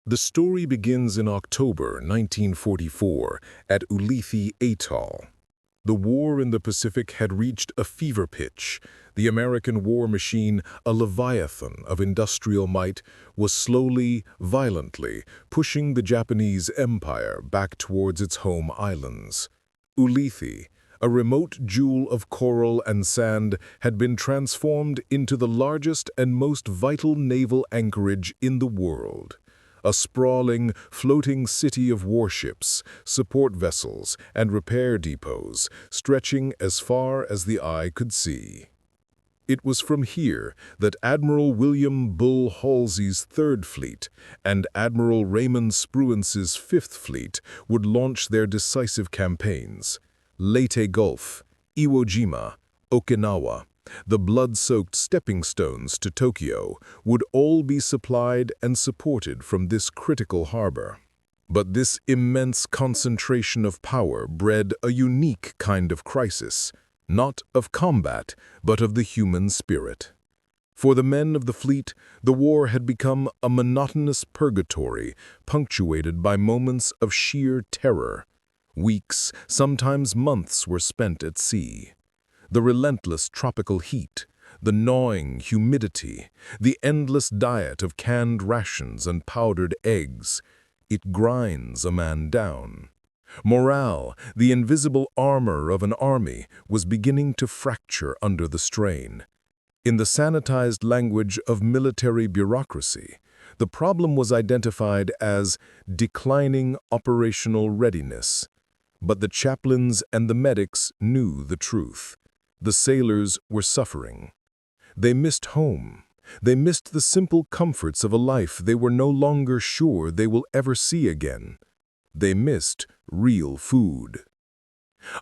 The story begins in October 1944 at Ulithi Atoll. The war in the Pacific had reached a fever pitch. The American war machine, a leviathan of industrial might, was slowly, violently, pushing the Japanese empire back towards its home islands. Ulithi, a remote jewel of coral and sand, had been transformed into the largest and most vital naval anchorage in the world. A sprawling, floating city of warships, support vessels, and repair depots, stretching as far as the eye could see. It was from here that Admiral William Bull Halsey's Third Fleet and Admiral Raymond Spruance's Fifth Fleet would launch their decisive campaigns. Leyte Gulf, Iwo Jima, Okinawa, the blood-soaked stepping stones to Tokyo, would all be supplied and supported from this critical harbor. But this immense concentration of power bred a unique kind of crisis, not of combat, but of the human spirit. For the men of the fleet, the war had become a monotonous purgatory, punctuated by moments of sheer terror. Weeks, sometimes months, were spent at sea. The relentless tropical heat, the gnawing humidity, the endless diet of canned rations and powdered eggs, it grinds a man down. Morale, the invisible armor of an army, was beginning to fracture under the strain. In the sanitized language of military bureaucracy, the problem was identified as declining operational readiness. But the chaplains and the medics knew the truth. The sailors were suffering. They missed home. They missed the simple comforts of a life they were no longer sure they will ever see again. They missed real food.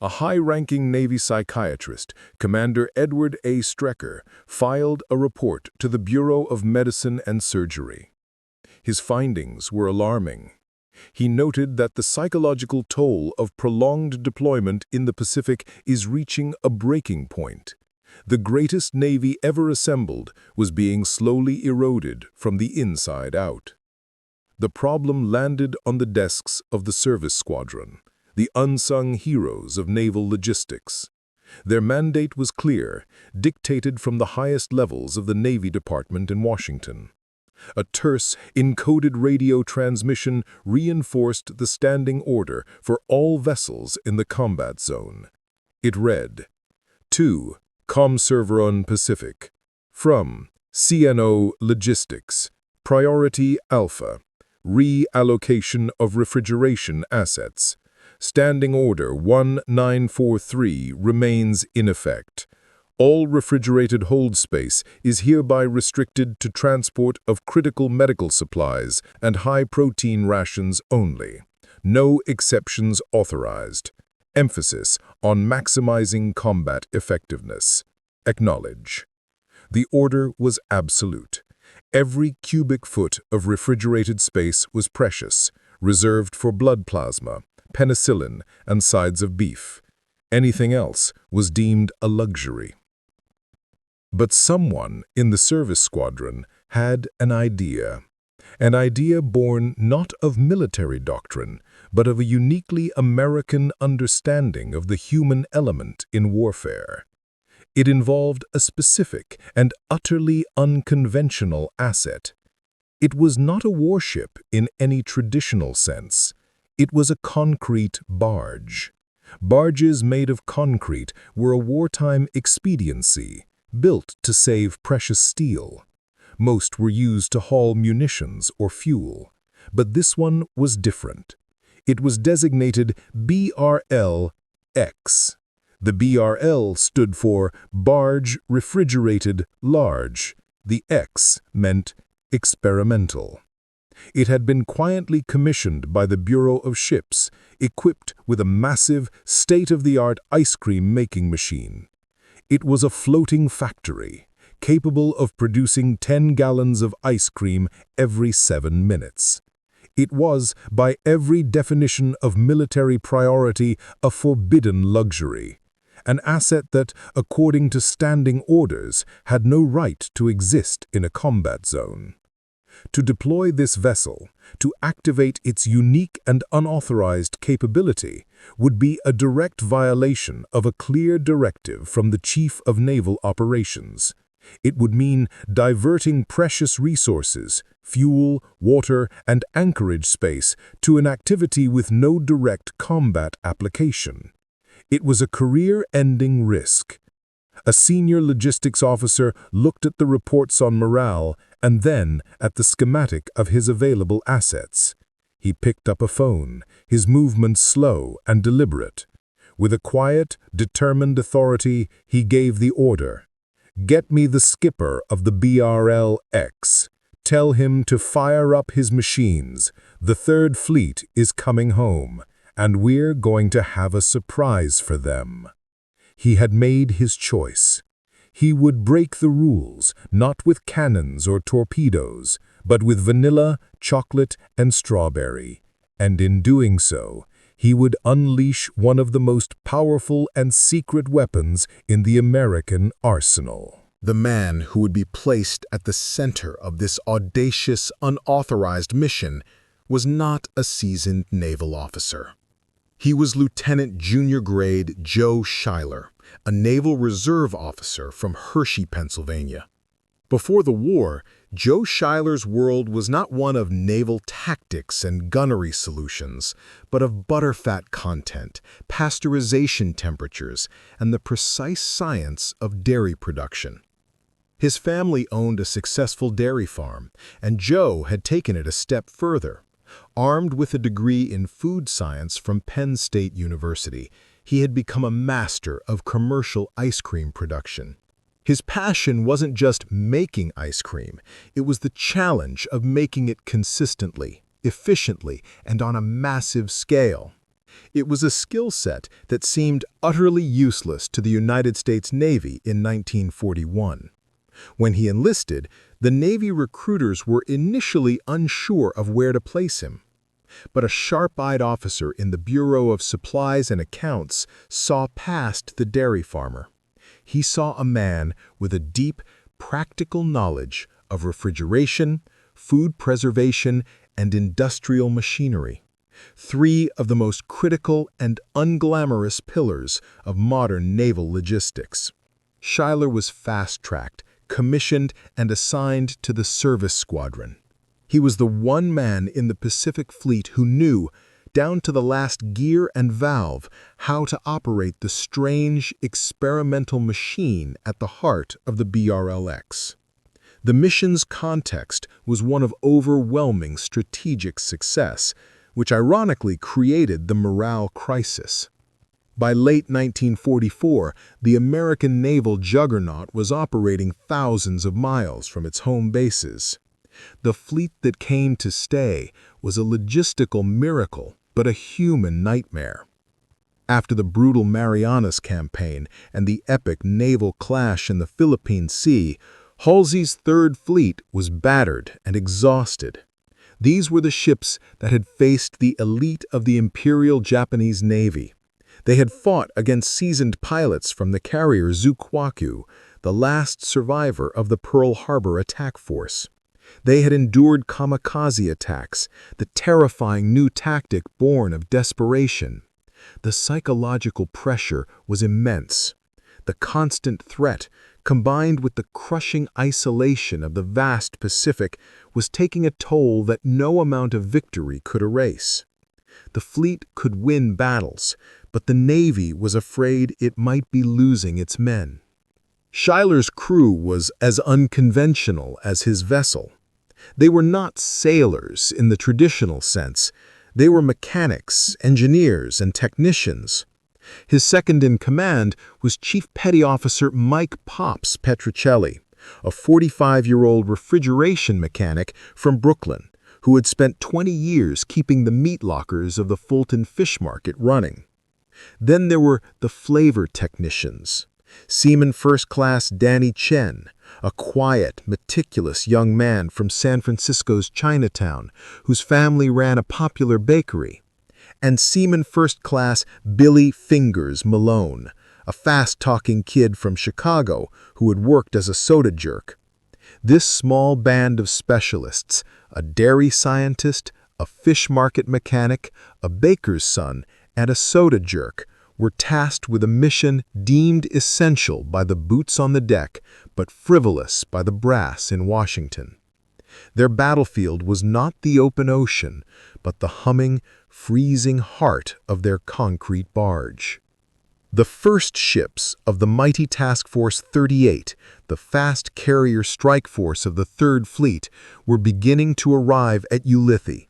A high-ranking Navy psychiatrist, Commander Edward A. Strecker, filed a report to the Bureau of Medicine and Surgery. His findings were alarming. He noted that the psychological toll of prolonged deployment in the Pacific is reaching a breaking point. The greatest navy ever assembled was being slowly eroded from the inside out. The problem landed on the desks of the Service Squadron, the unsung heroes of naval logistics. Their mandate was clear, dictated from the highest levels of the Navy Department in Washington. A terse, encoded radio transmission reinforced the standing order for all vessels in the combat zone. It read, "To Comserveron Pacific, from CNO Logistics, Priority Alpha, reallocation of refrigeration assets. Standing Order 1943 remains in effect. All refrigerated hold space is hereby restricted to transport of critical medical supplies and high-protein rations only. No exceptions authorized. Emphasis on maximizing combat effectiveness. Acknowledge." The order was absolute. Every cubic foot of refrigerated space was precious, reserved for blood plasma, penicillin, and sides of beef. Anything else was deemed a luxury. But someone in the Service Squadron had an idea born not of military doctrine, but of a uniquely American understanding of the human element in warfare. It involved a specific and utterly unconventional asset. It was not a warship in any traditional sense. It was a concrete barge. Barges made of concrete were a wartime expediency, built to save precious steel. Most were used to haul munitions or fuel, but this one was different. It was designated BRL-X. The BRL stood for Barge Refrigerated Large. The X meant experimental. It had been quietly commissioned by the Bureau of Ships, equipped with a massive, state-of-the-art ice cream making machine. It was a floating factory, capable of producing 10 gallons of ice cream every 7 minutes. It was, by every definition of military priority, a forbidden luxury, an asset that, according to standing orders, had no right to exist in a combat zone. To deploy this vessel, to activate its unique and unauthorized capability, would be a direct violation of a clear directive from the Chief of Naval Operations. It would mean diverting precious resources, fuel, water, and anchorage space to an activity with no direct combat application. It was a career-ending risk. A senior logistics officer looked at the reports on morale and then at the schematic of his available assets. He picked up a phone, his movements slow and deliberate. With a quiet, determined authority, he gave the order. "Get me the skipper of the BRL-X. Tell him to fire up his machines. The Third Fleet is coming home, and we're going to have a surprise for them." He had made his choice. He would break the rules, not with cannons or torpedoes, but with vanilla, chocolate, and strawberry. And in doing so, he would unleash one of the most powerful and secret weapons in the American arsenal. The man who would be placed at the center of this audacious, unauthorized mission was not a seasoned naval officer. He was Lieutenant Junior Grade Joe Schuyler, a Naval Reserve officer from Hershey, Pennsylvania. Before the war, Joe Schuyler's world was not one of naval tactics and gunnery solutions, but of butterfat content, pasteurization temperatures, and the precise science of dairy production. His family owned a successful dairy farm, and Joe had taken it a step further. Armed with a degree in food science from Penn State University, he had become a master of commercial ice cream production. His passion wasn't just making ice cream, it was the challenge of making it consistently, efficiently, and on a massive scale. It was a skill set that seemed utterly useless to the United States Navy in 1941. When he enlisted, the Navy recruiters were initially unsure of where to place him. But a sharp-eyed officer in the Bureau of Supplies and Accounts saw past the dairy farmer. He saw a man with a deep, practical knowledge of refrigeration, food preservation, and industrial machinery, three of the most critical and unglamorous pillars of modern naval logistics. Schuyler was fast-tracked, commissioned, and assigned to the Service Squadron. He was the one man in the Pacific Fleet who knew, down to the last gear and valve, how to operate the strange, experimental machine at the heart of the BRL-X. The mission's context was one of overwhelming strategic success, which ironically created the morale crisis. By late 1944, the American naval juggernaut was operating thousands of miles from its home bases. The fleet that came to stay was a logistical miracle, but a human nightmare. After the brutal Marianas Campaign and the epic naval clash in the Philippine Sea, Halsey's Third Fleet was battered and exhausted. These were the ships that had faced the elite of the Imperial Japanese Navy. They had fought against seasoned pilots from the carrier Zukwaku, the last survivor of the Pearl Harbor attack force. They had endured kamikaze attacks, the terrifying new tactic born of desperation. The psychological pressure was immense. The constant threat, combined with the crushing isolation of the vast Pacific, was taking a toll that no amount of victory could erase. The fleet could win battles, but the Navy was afraid it might be losing its men. Schuyler's crew was as unconventional as his vessel. They were not sailors in the traditional sense. They were mechanics, engineers, and technicians. His second-in-command was Chief Petty Officer Mike Pops Petrocelli, a 45-year-old refrigeration mechanic from Brooklyn, who had spent 20 years keeping the meat lockers of the Fulton Fish Market running. Then there were the flavor technicians. Seaman First Class Danny Chen, a quiet, meticulous young man from San Francisco's Chinatown, whose family ran a popular bakery. And Seaman First Class Billy Fingers Malone, a fast-talking kid from Chicago who had worked as a soda jerk. This small band of specialists, a dairy scientist, a fish market mechanic, a baker's son, and a soda jerk, were tasked with a mission deemed essential by the boots on the deck, but frivolous by the brass in Washington. Their battlefield was not the open ocean, but the humming, freezing heart of their concrete barge. The first ships of the mighty Task Force 38, the fast carrier strike force of the Third Fleet, were beginning to arrive at Ulithi.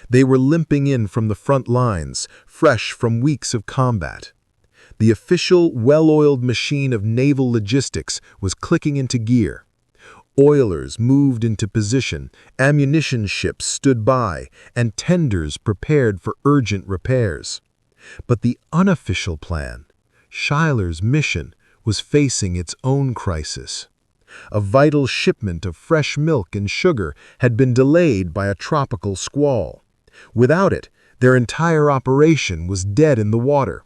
They were limping in from the front lines, fresh from weeks of combat. The official, well-oiled machine of naval logistics was clicking into gear. Oilers moved into position, ammunition ships stood by, and tenders prepared for urgent repairs. But the unofficial plan, Schuyler's mission, was facing its own crisis. A vital shipment of fresh milk and sugar had been delayed by a tropical squall. Without it, their entire operation was dead in the water.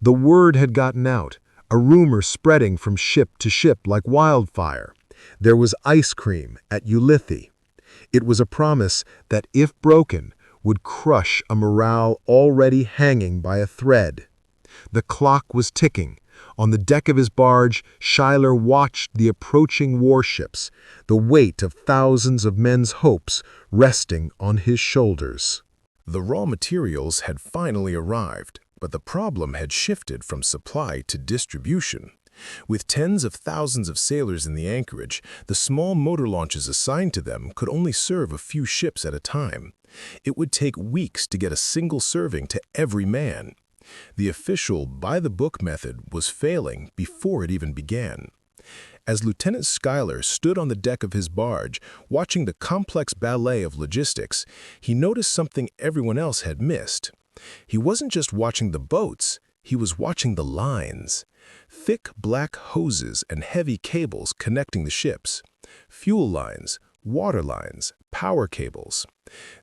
The word had gotten out, a rumor spreading from ship to ship like wildfire. There was ice cream at Ulithi. It was a promise that, if broken, would crush a morale already hanging by a thread. The clock was ticking. On the deck of his barge, Schuyler watched the approaching warships, the weight of thousands of men's hopes resting on his shoulders. The raw materials had finally arrived, but the problem had shifted from supply to distribution. With tens of thousands of sailors in the anchorage, the small motor launches assigned to them could only serve a few ships at a time. It would take weeks to get a single serving to every man. The official, by-the-book method was failing before it even began. As Lieutenant Schuyler stood on the deck of his barge, watching the complex ballet of logistics, he noticed something everyone else had missed. He wasn't just watching the boats, he was watching the lines. Thick black hoses and heavy cables connecting the ships. Fuel lines, water lines, power cables.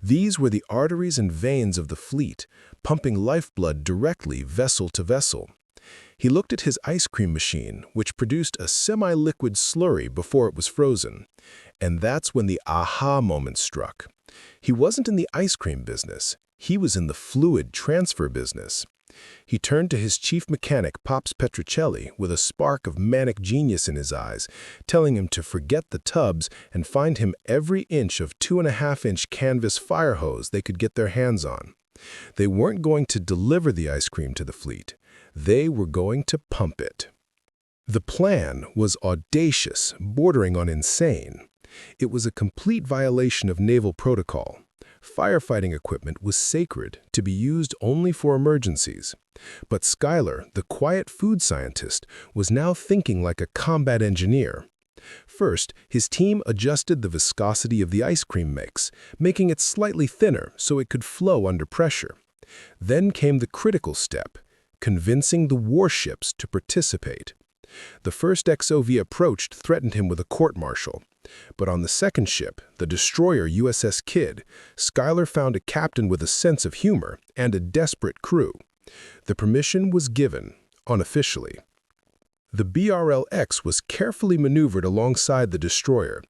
These were the arteries and veins of the fleet, pumping lifeblood directly vessel to vessel. He looked at his ice cream machine, which produced a semi-liquid slurry before it was frozen. And that's when the aha moment struck. He wasn't in the ice cream business. He was in the fluid transfer business. He turned to his chief mechanic, Pops Petrocelli, with a spark of manic genius in his eyes, telling him to forget the tubs and find him every inch of 2.5-inch canvas fire hose they could get their hands on. They weren't going to deliver the ice cream to the fleet. They were going to pump it. The plan was audacious, bordering on insane. It was a complete violation of naval protocol. Firefighting equipment was sacred, to be used only for emergencies. But Schuyler, the quiet food scientist, was now thinking like a combat engineer. First, his team adjusted the viscosity of the ice cream mix, making it slightly thinner so it could flow under pressure. Then came the critical step, convincing the warships to participate. The first XOV approached threatened him with a court-martial. But on the second ship, the destroyer USS Kidd, Schuyler found a captain with a sense of humor and a desperate crew. The permission was given, unofficially. The BRL-X was carefully maneuvered alongside the destroyer.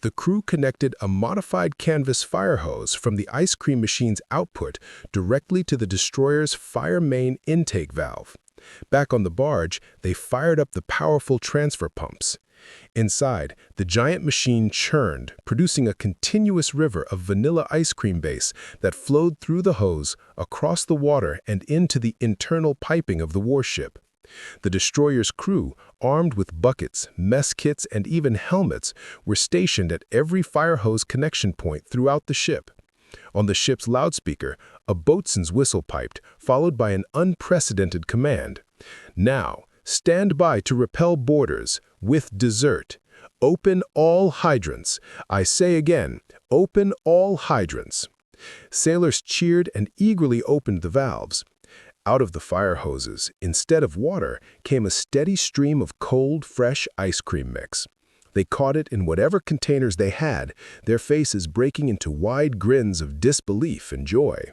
The crew connected a modified canvas fire hose from the ice cream machine's output directly to the destroyer's fire main intake valve. Back on the barge, they fired up the powerful transfer pumps. Inside, the giant machine churned, producing a continuous river of vanilla ice cream base that flowed through the hose, across the water, and into the internal piping of the warship. The destroyer's crew, armed with buckets, mess kits, and even helmets, were stationed at every fire hose connection point throughout the ship. On the ship's loudspeaker, a boatswain's whistle piped, followed by an unprecedented command. Now, stand by to repel boarders, with dessert. Open all hydrants. I say again, open all hydrants. Sailors cheered and eagerly opened the valves. Out of the fire hoses, instead of water, came a steady stream of cold, fresh ice cream mix. They caught it in whatever containers they had, their faces breaking into wide grins of disbelief and joy.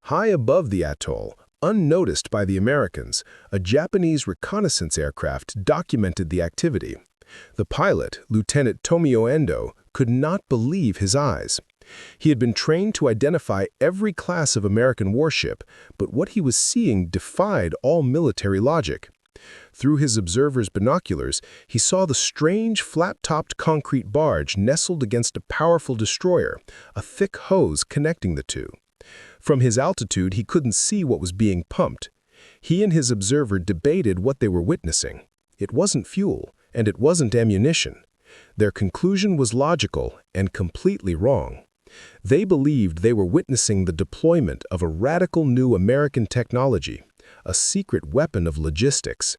High above the atoll, unnoticed by the Americans, a Japanese reconnaissance aircraft documented the activity. The pilot, Lieutenant Tomio Endo, could not believe his eyes. He had been trained to identify every class of American warship, but what he was seeing defied all military logic. Through his observer's binoculars, he saw the strange, flat-topped concrete barge nestled against a powerful destroyer, a thick hose connecting the two. From his altitude, he couldn't see what was being pumped. He and his observer debated what they were witnessing. It wasn't fuel, and it wasn't ammunition. Their conclusion was logical and completely wrong. They believed they were witnessing the deployment of a radical new American technology, a secret weapon of logistics.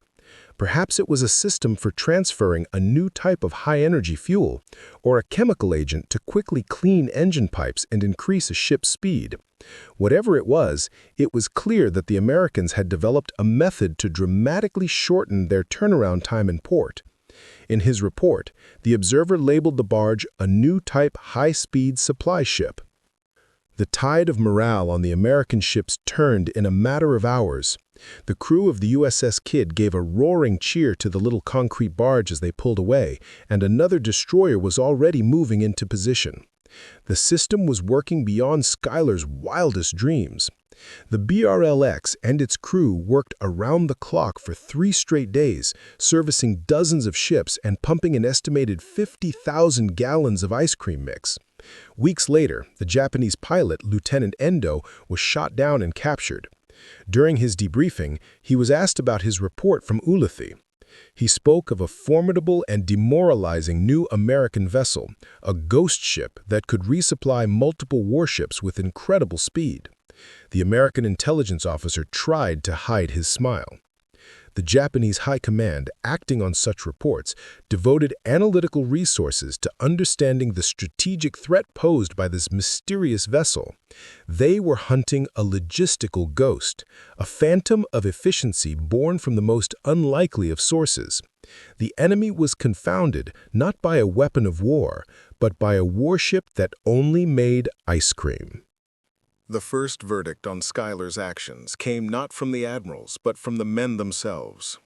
Perhaps it was a system for transferring a new type of high-energy fuel, or a chemical agent to quickly clean engine pipes and increase a ship's speed. Whatever it was clear that the Americans had developed a method to dramatically shorten their turnaround time in port. In his report, the observer labeled the barge a new type high-speed supply ship. The tide of morale on the American ships turned in a matter of hours. The crew of the USS Kidd gave a roaring cheer to the little concrete barge as they pulled away, and another destroyer was already moving into position. The system was working beyond Schuyler's wildest dreams. The BRLX and its crew worked around the clock for 3 straight days, servicing dozens of ships and pumping an estimated 50,000 gallons of ice cream mix. Weeks later, the Japanese pilot, Lieutenant Endo, was shot down and captured. During his debriefing, he was asked about his report from Ulithi. He spoke of a formidable and demoralizing new American vessel, a ghost ship that could resupply multiple warships with incredible speed. The American intelligence officer tried to hide his smile. The Japanese High Command, acting on such reports, devoted analytical resources to understanding the strategic threat posed by this mysterious vessel. They were hunting a logistical ghost, a phantom of efficiency born from the most unlikely of sources. The enemy was confounded not by a weapon of war, but by a warship that only made ice cream. The first verdict on Schuyler's actions came not from the admirals, but from the men themselves.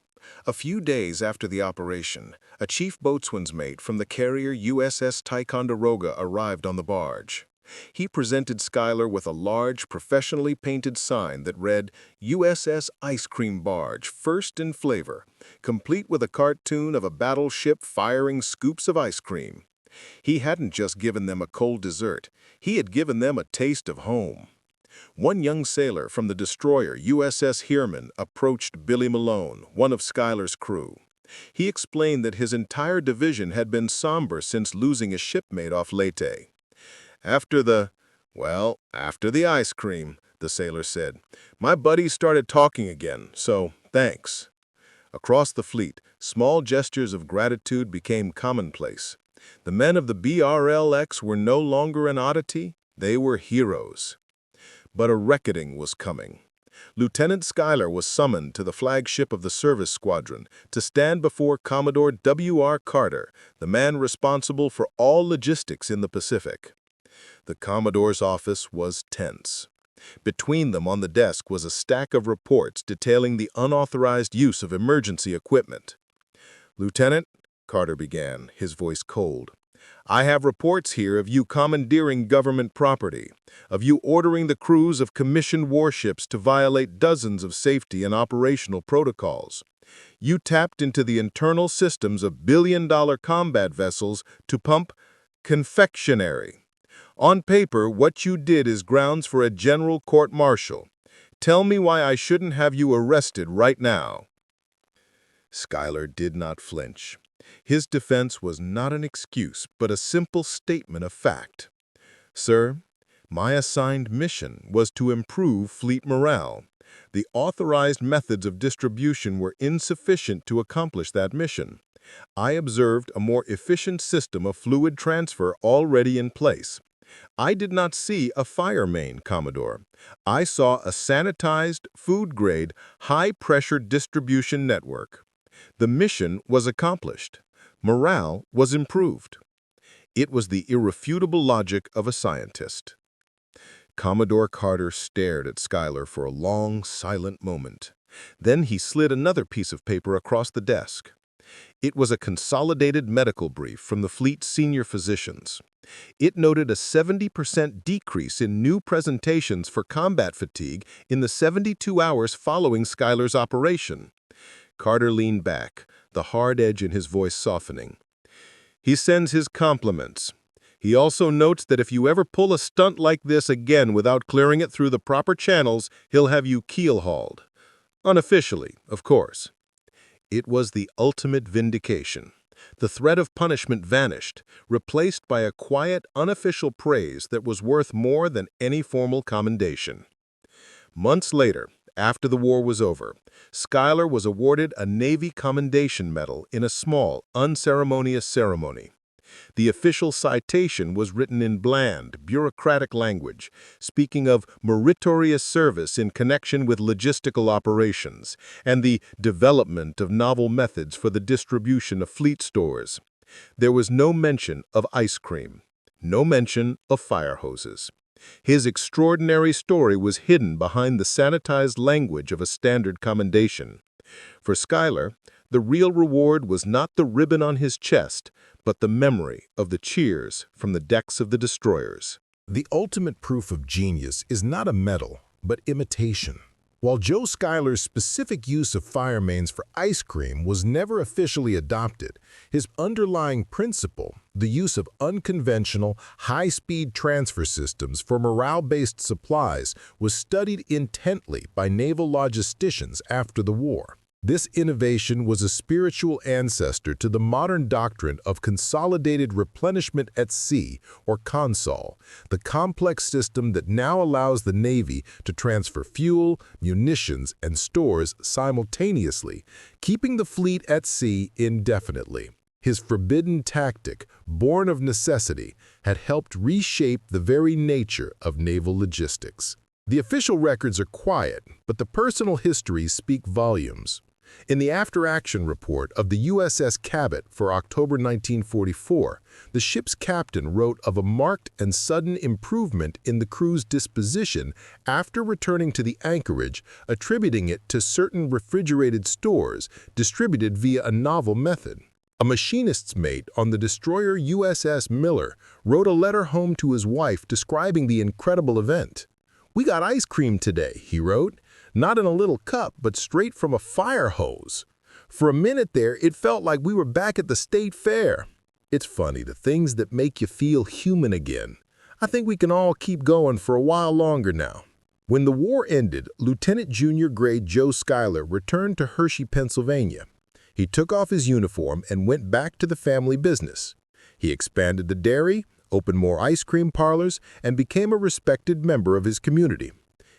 A few days after the operation, a chief boatswain's mate from the carrier USS Ticonderoga arrived on the barge. He presented Schuyler with a large, professionally painted sign that read, USS Ice Cream Barge, first in flavor, complete with a cartoon of a battleship firing scoops of ice cream. He hadn't just given them a cold dessert, he had given them a taste of home. One young sailor from the destroyer USS Heerman approached Billy Malone, one of Schuyler's crew. He explained that his entire division had been somber since losing a shipmate off Leyte. After the ice cream, the sailor said, my buddies started talking again, so thanks. Across the fleet, small gestures of gratitude became commonplace. The men of the BRLX were no longer an oddity, they were heroes. But a reckoning was coming. Lieutenant Schuyler was summoned to the flagship of the Service Squadron to stand before Commodore W.R. Carter, the man responsible for all logistics in the Pacific. The Commodore's office was tense. Between them on the desk was a stack of reports detailing the unauthorized use of emergency equipment. Lieutenant, Carter began, his voice cold, I have reports here of you commandeering government property, of you ordering the crews of commissioned warships to violate dozens of safety and operational protocols. You tapped into the internal systems of billion-dollar combat vessels to pump confectionery. On paper, what you did is grounds for a general court-martial. Tell me why I shouldn't have you arrested right now. Schuyler did not flinch. His defense was not an excuse, but a simple statement of fact. Sir, my assigned mission was to improve fleet morale. The authorized methods of distribution were insufficient to accomplish that mission. I observed a more efficient system of fluid transfer already in place. I did not see a fire main, Commodore. I saw a sanitized, food-grade, high-pressure distribution network. The mission was accomplished. Morale was improved. It was the irrefutable logic of a scientist. Commodore Carter stared at Schuyler for a long, silent moment. Then he slid another piece of paper across the desk. It was a consolidated medical brief from the fleet's senior physicians. It noted a 70% decrease in new presentations for combat fatigue in the 72 hours following Schuyler's operation. Carter leaned back, the hard edge in his voice softening. He sends his compliments. He also notes that if you ever pull a stunt like this again without clearing it through the proper channels, he'll have you keel-hauled. Unofficially, of course. It was the ultimate vindication. The threat of punishment vanished, replaced by a quiet, unofficial praise that was worth more than any formal commendation. Months later, after the war was over, Schuyler was awarded a Navy Commendation Medal in a small, unceremonious ceremony. The official citation was written in bland, bureaucratic language, speaking of meritorious service in connection with logistical operations and the development of novel methods for the distribution of fleet stores. There was no mention of ice cream, no mention of fire hoses. His extraordinary story was hidden behind the sanitized language of a standard commendation. For Schuyler, the real reward was not the ribbon on his chest, but the memory of the cheers from the decks of the destroyers. The ultimate proof of genius is not a medal, but imitation. While Joe Schuyler's specific use of fire mains for ice cream was never officially adopted, his underlying principle, the use of unconventional, high-speed transfer systems for morale-based supplies, was studied intently by naval logisticians after the war. This innovation was a spiritual ancestor to the modern doctrine of consolidated replenishment at sea, or CONSOL, the complex system that now allows the Navy to transfer fuel, munitions, and stores simultaneously, keeping the fleet at sea indefinitely. His forbidden tactic, born of necessity, had helped reshape the very nature of naval logistics. The official records are quiet, but the personal histories speak volumes. In the after-action report of the USS Cabot for October 1944, the ship's captain wrote of a marked and sudden improvement in the crew's disposition after returning to the anchorage, attributing it to certain refrigerated stores distributed via a novel method. A machinist's mate on the destroyer USS Miller wrote a letter home to his wife describing the incredible event. "We got ice cream today," he wrote. "Not in a little cup, but straight from a fire hose. For a minute there, it felt like we were back at the state fair." It's funny, the things that make you feel human again. I think we can all keep going for a while longer now. When the war ended, Lieutenant Junior Grade Joe Schuyler returned to Hershey, Pennsylvania. He took off his uniform and went back to the family business. He expanded the dairy, opened more ice cream parlors, and became a respected member of his community.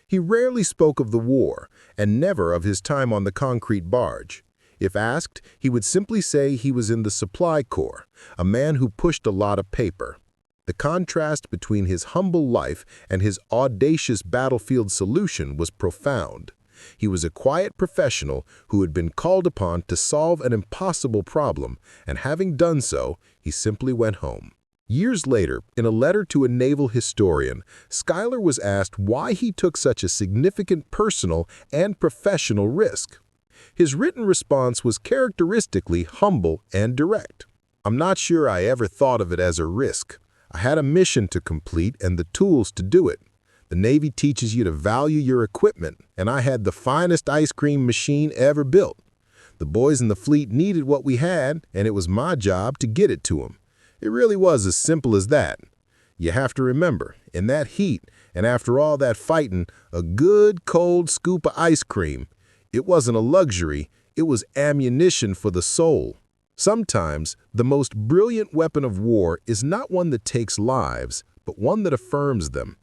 He rarely spoke of the war, and never of his time on the concrete barge. If asked, he would simply say he was in the Supply Corps, a man who pushed a lot of paper. The contrast between his humble life and his audacious battlefield solution was profound. He was a quiet professional who had been called upon to solve an impossible problem, and having done so, he simply went home. Years later, in a letter to a naval historian, Schuyler was asked why he took such a significant personal and professional risk. His written response was characteristically humble and direct. "I'm not sure I ever thought of it as a risk. I had a mission to complete and the tools to do it. The Navy teaches you to value your equipment, and I had the finest ice cream machine ever built. The boys in the fleet needed what we had, and it was my job to get it to them. It really was as simple as that. You have to remember, in that heat, and after all that fighting, a good cold scoop of ice cream, it wasn't a luxury, it was ammunition for the soul." Sometimes, the most brilliant weapon of war is not one that takes lives, but one that affirms them.